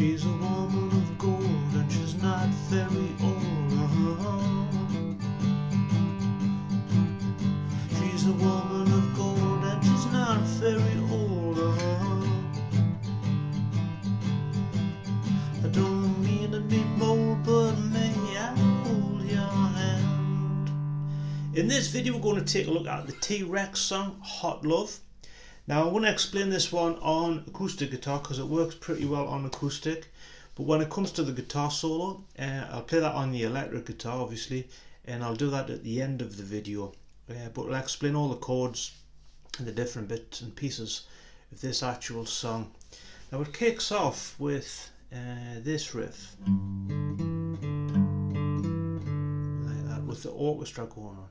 She's a woman of gold and she's not very old. She's a woman of gold and she's not very old. I don't mean to be bold, but may I hold your hand? In this video we're going to take a look at the T.Rex song Hot Love. Now I want to explain this one on acoustic guitar because it works pretty well on acoustic, but when it comes to the guitar solo, I'll play that on the electric guitar obviously, and I'll do that at the end of the video, but I'll explain all the chords and the different bits and pieces of this actual song. Now it kicks off with this riff, like that, with the orchestra going on.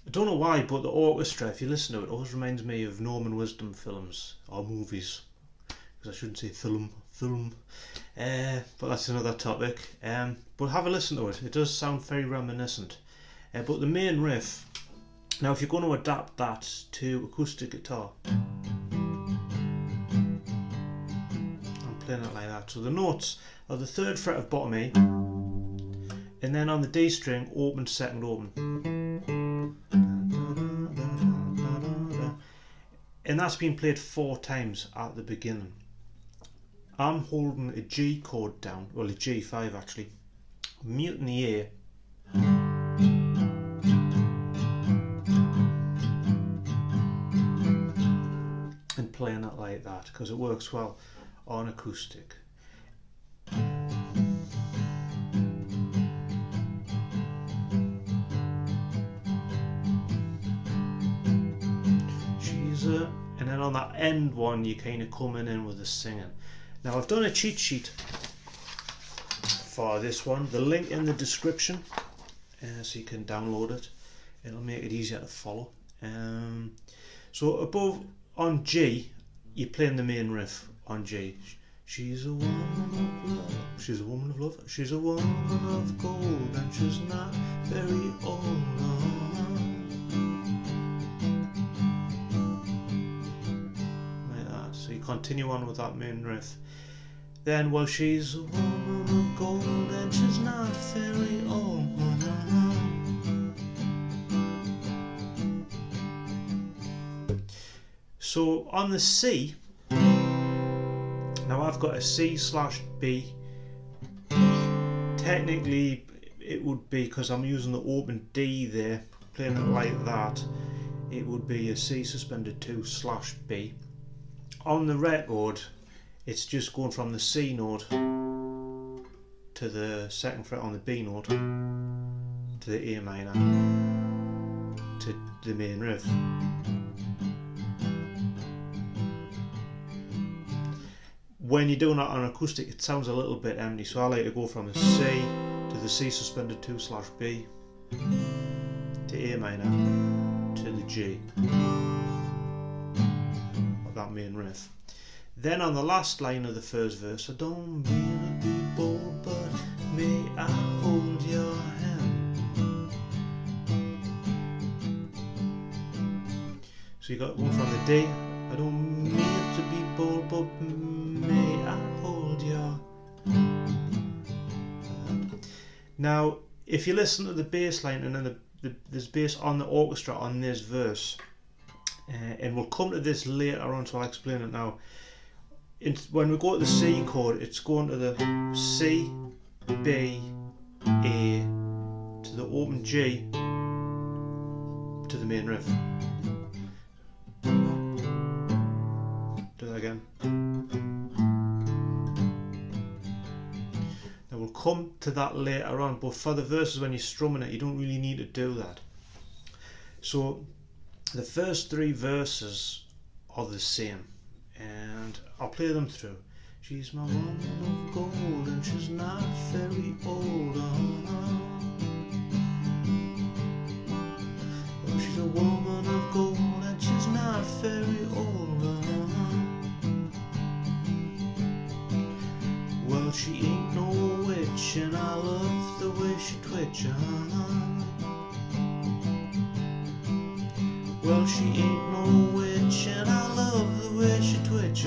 I don't know why, but the orchestra, if you listen to it, always reminds me of Norman Wisdom films or movies, because I shouldn't say film, but that's another topic. But have a listen to it, it does sound very reminiscent. But the main riff, now if you're going to adapt that to acoustic guitar, I'm playing it like that. So the notes are the 3rd fret of bottom E, and then on the D string, open, 2nd open. And that's been played 4 times at the beginning. I'm holding a G chord down, well a G5 actually, muting the A, and playing it like that because it works well on acoustic. And then on that end one you're kind of coming in with the singing. Now I've done a cheat sheet for this one, the link in the description, so you can download it. It'll make it easier to follow. So above on G you're playing the main riff on G. She's a woman of love, she's a woman of love, she's a woman of gold and she's not very old. Continue on with that main riff. Then, well, she's a woman of gold and she's not very old. So on the C, now I've got a C/B. Technically it would be, because I'm using the open D there, playing it like that, it would be a C suspended 2/B. On the record, it's just going from the C note to the 2nd fret on the B note to the A minor to the main riff. When you're doing that on acoustic, it sounds a little bit empty, so I like to go from the C to the C suspended 2/B to A minor to the G. That main riff. Then on the last line of the first verse, I don't mean to be bold, but may I hold your hand? So you got one from the D, I don't mean to be bold, but may I hold your hand? Now if you listen to the bass line, and then there's bass on the orchestra on this verse, and we'll come to this later on, so I'll explain it now. When we go to the C chord, it's going to the C, B, A, to the open G, to the main riff. Do that again. Now we'll come to that later on, but for the verses when you're strumming it, you don't really need to do that. So the first 3 verses are the same, and I'll play them through. She's my woman of gold and she's not very old. Oh, she's a woman of gold and she's not very old. Well, she ain't no witch and I love the way she twitch. Well, she ain't no witch and I love the way she twitch.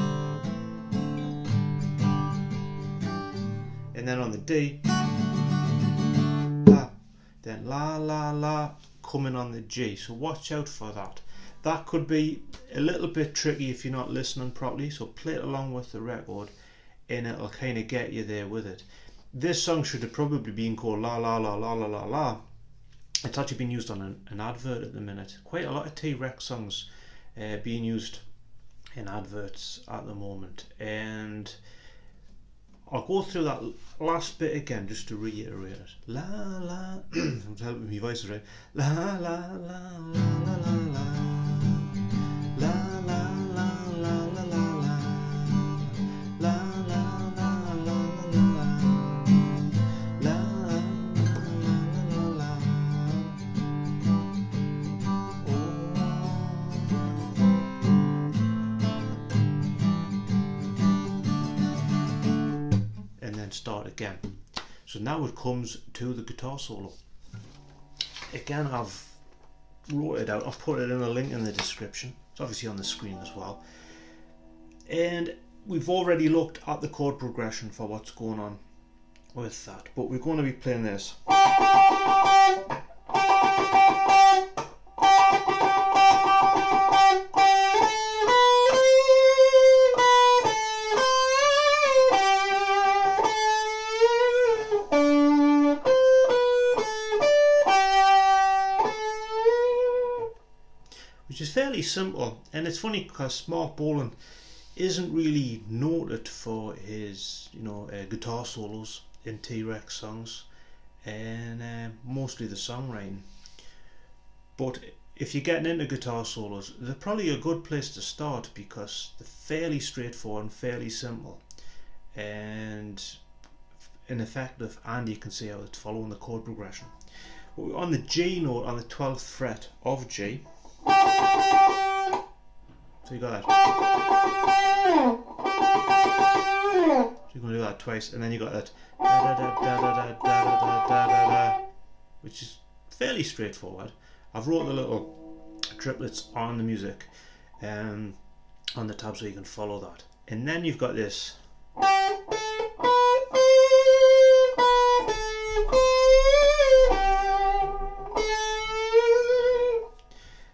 D, La, then La La La coming on the G. So watch out for that. That could be a little bit tricky if you're not listening properly, so play it along with the record and it'll kind of get you there with it. This song should have probably been called La-la-la-la-la-la-la. It's actually been used on an advert at the minute. Quite a lot of T-Rex songs being used in adverts at the moment, and I'll go through that last bit again just to reiterate it. La la, I'm helping my voice right. La la la la la la la. La la la la la la la. La la la la la la. La la la la la. And then start again. So now it comes to the guitar solo. Again, I've wrote it out. I've put it in a link in the description. It's obviously on the screen as well. And we've already looked at the chord progression for what's going on with that. But we're going to be playing this. Which is fairly simple, and it's funny because Marc Bolan isn't really noted for his, guitar solos in T-Rex songs, and mostly the songwriting. But if you're getting into guitar solos, they're probably a good place to start because they're fairly straightforward and fairly simple, and effective, and you can see how it's following the chord progression. We're on the G note on the 12th fret of G. So you got that. So you're going to do that twice, and then you got that da da da da da da da da da da, which is fairly straightforward. I've wrote the little triplets on the music, on the tab, so you can follow that. And then you've got this.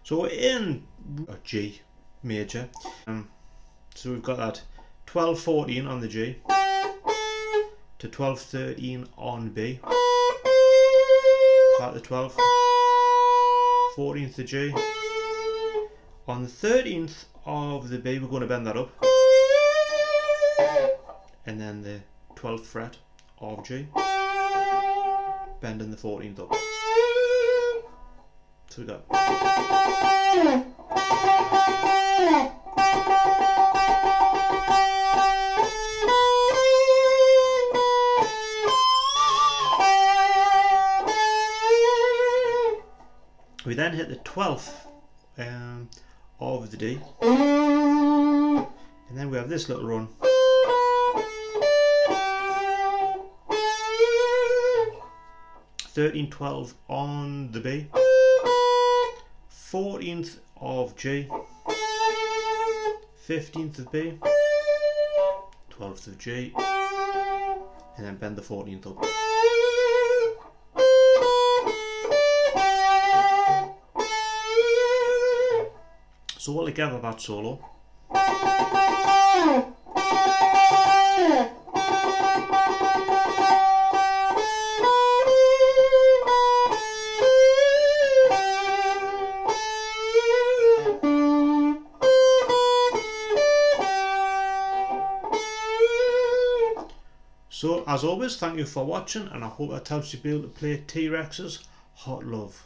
So we're in a G major, so we've got that 12-14 on the G to 12-13 on B, flat the 12th, 14th to G. On the 13th of the B we're going to bend that up, and then the 12th fret of G, bending the 14th up. So we got. We then hit the 12th of the D, and then we have this little run. 13-12 on the B, 14th of G, 15th of B, 12th of G, and then bend the 14th up. So altogether that solo. So as always, thank you for watching, and I hope that helps you be able to play T-Rex's Hot Love.